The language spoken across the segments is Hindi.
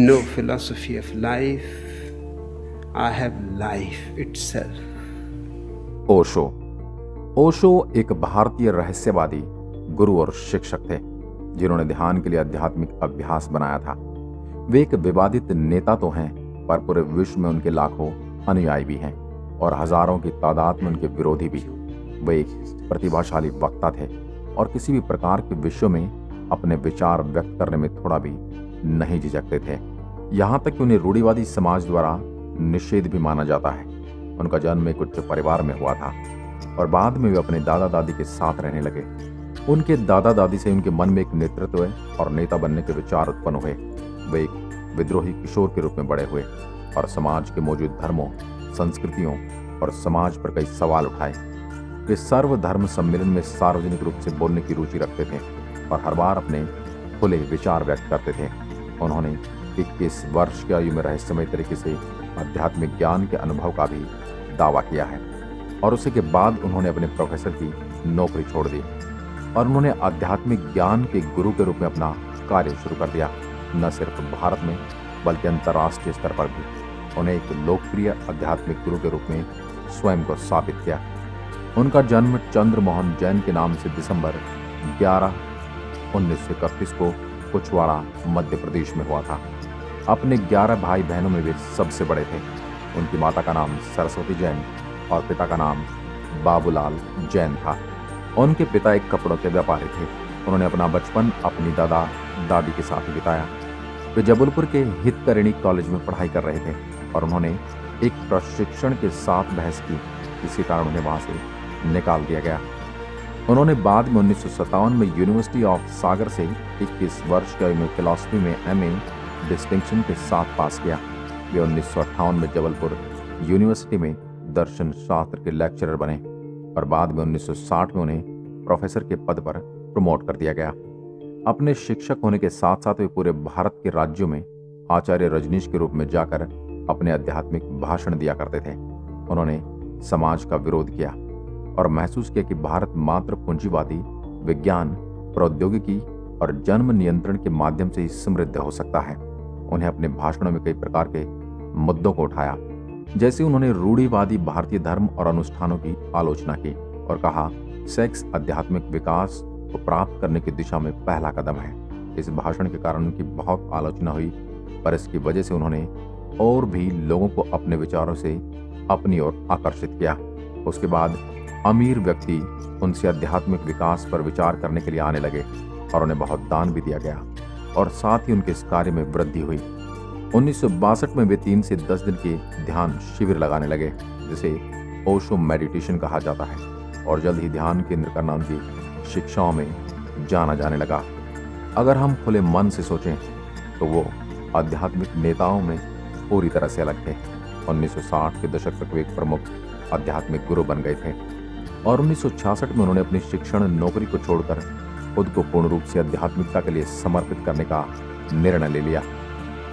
no philosophy of life. I have life itself. Osho. Osho एक भारतीय रहस्यवादी गुरु और शिक्षक थे जिन्होंने ध्यान के लिए आध्यात्मिक अभ्यास बनाया था। वे एक विवादित नेता तो हैं, पर पूरे विश्व में उनके लाखों अनुयायी भी हैं और हजारों की तादाद में उनके विरोधी भी। वे एक प्रतिभाशाली वक्ता थे और किसी भी प्रकार के विषयों में अपने विचार व्यक्त करने में थोड़ा भी नहीं झिझकते थे। यहाँ तक कि उन्हें रूढ़िवादी समाज द्वारा निषेध भी माना जाता है। उनका जन्म एक उच्च परिवार में हुआ था और बाद में वे अपने दादा दादी के साथ रहने लगे। उनके दादा दादी से उनके मन में एक नेतृत्व और नेता बनने के विचार उत्पन्न हुए। वे एक विद्रोही किशोर के रूप में बड़े हुए और समाज के मौजूद धर्मों, संस्कृतियों और समाज पर कई सवाल उठाए। वे सर्वधर्म सम्मेलन में सार्वजनिक रूप से बोलने की रुचि रखते थे और हर बार अपने खुले विचार व्यक्त करते थे। उन्होंने 21 वर्ष की आयु में रहस्यमय तरीके से आध्यात्मिक ज्ञान के अनुभव का भी दावा किया है और उसी के बाद उन्होंने अपने प्रोफेसर की नौकरी छोड़ दी और उन्होंने आध्यात्मिक ज्ञान के गुरु के रूप में अपना कार्य शुरू कर दिया। न सिर्फ भारत में बल्कि अंतर्राष्ट्रीय स्तर पर भी उन्हें एक लोकप्रिय आध्यात्मिक गुरु के रूप में स्वयं को स्थापित किया। उनका जन्म चंद्र मोहन जैन के नाम से दिसंबर 11, 1931 को कुछवाड़ा मध्य प्रदेश में हुआ था। अपने 11 भाई बहनों में वे सबसे बड़े थे। उनकी माता का नाम सरस्वती जैन और पिता का नाम बाबूलाल जैन था। उनके पिता एक कपड़ों के व्यापारी थे। उन्होंने अपना बचपन अपनी दादा दादी के साथ बिताया। वे जबलपुर के हितकरणी कॉलेज में पढ़ाई कर रहे थे और उन्होंने एक प्रशिक्षण के साथ बहस की, इसी कारण उन्हें वहां से निकाल दिया गया। उन्होंने बाद में 1957 में यूनिवर्सिटी ऑफ सागर से 21 वर्ष की आयु में फिलॉसफी में MA डिस्टिंक्शन के साथ पास किया। वे 1958 में जबलपुर यूनिवर्सिटी में दर्शन शास्त्र के लेक्चरर बने और बाद में 1960 में उन्हें प्रोफेसर के पद पर प्रमोट कर दिया गया। अपने शिक्षक होने के साथ साथ वे पूरे भारत के राज्यों में आचार्य रजनीश के रूप में जाकर अपने आध्यात्मिक भाषण दिया करते थे। उन्होंने समाज का विरोध किया और महसूस किया कि भारत मात्र पूंजीवादी विज्ञान, प्रौद्योगिकी और जन्म नियंत्रण के माध्यम से ही समृद्ध हो सकता है। उन्हें अपने भाषणों में कई प्रकार के मुद्दों को उठाया, जैसे उन्होंने रूढ़िवादी भारतीय धर्म और अनुष्ठानों की आलोचना की और कहा, सेक्स आध्यात्मिक विकास को प्राप्त करने की दिशा में पहला कदम है। इस भाषण के कारण उनकी बहुत आलोचना हुई, पर इसकी वजह से उन्होंने और भी लोगों को अपने विचारों से अपनी ओर आकर्षित किया। उसके बाद अमीर व्यक्ति उनसे आध्यात्मिक विकास पर विचार करने के लिए आने लगे और उन्हें बहुत दान भी दिया गया और साथ ही उनके इस कार्य में वृद्धि हुई। 1962 में वे 3 से 10 दिन के ध्यान शिविर लगाने लगे, जिसे ओशो मेडिटेशन कहा जाता है, और जल्द ही ध्यान केंद्र करना उनकी शिक्षाओं में जाना जाने लगा। अगर हम खुले मन से सोचें तो वो आध्यात्मिक नेताओं में पूरी तरह से अलग थे। 1960 के दशक तक वे एक प्रमुख आध्यात्मिक गुरु बन गए थे और 1966 में उन्होंने अपनी शिक्षण नौकरी को छोड़कर खुद को पूर्ण रूप से आध्यात्मिकता के लिए समर्पित करने का निर्णय ले लिया।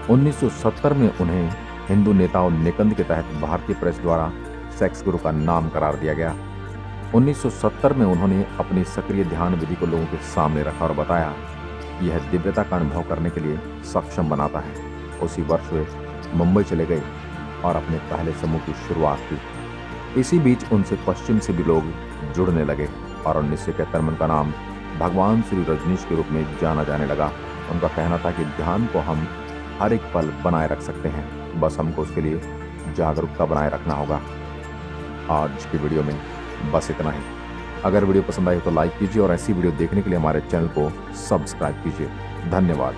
1970 में उन्हें हिंदू नेताओं निकंद के तहत भारतीय प्रेस द्वारा सेक्स गुरु का नाम करार दिया गया। 1970 में उन्होंने अपनी सक्रिय ध्यान विधि को लोगों के सामने रखा और बताया कि यह दिव्यता का अनुभव करने के लिए सक्षम बनाता है। उसी वर्ष वे मुंबई चले गए और अपने पहले समूह की शुरुआत की। इसी बीच उनसे पश्चिम से भी लोग जुड़ने लगे और 1971 में उनका नाम भगवान श्री रजनीश के रूप में जाना जाने लगा। उनका कहना था कि ध्यान को हम हर एक पल बनाए रख सकते हैं, बस हमको उसके लिए जागरूकता बनाए रखना होगा। आज की वीडियो में बस इतना ही। अगर वीडियो पसंद आई तो लाइक कीजिए और ऐसी वीडियो देखने के लिए हमारे चैनल को सब्सक्राइब कीजिए। धन्यवाद।